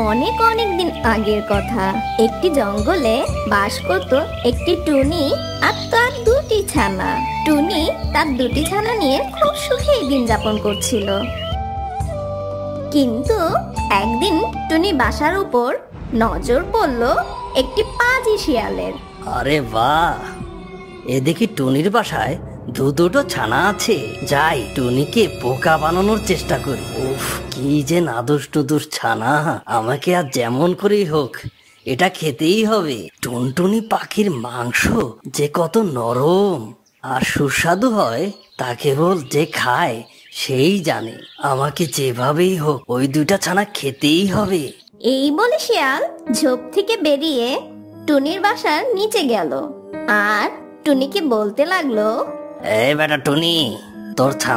অনেক অনেক দিন আগের কথা। একটি জঙ্গলে বাস করত একটি টুনি আর তার দুটি ছানা। টুনি তার দুটি ছানা নিয়ে খুব সুখে দিন যাপন করছিল। কিন্তু একদিন টুনি বাসার উপর নজর পড়ল একটি পাজি শিয়ালের। আরে বাহ, এ দেখি টুনির বাসায় দুটো ছানা আছে। যাই টুনিকে বোকা বানানোর চেষ্টা করি। উফ, কি যে নাদুস টুদুস ছানা, আমাকে আর যেমন করেই হোক এটা খেতেই হবে। টুনটুনি পাখির মাংস যে কত নরম আর সুস্বাদু হয় তা কেবল যে খায় সেই জানে। আমাকে যেভাবেই হোক ওই দুইটা ছানা খেতেই হবে। এই বলে শিয়াল ঝোপ থেকে বেরিয়ে টুনির বাসার নিচে গেল আর টুনিকে বলতে লাগলো, এই বেটা টুনি, তোর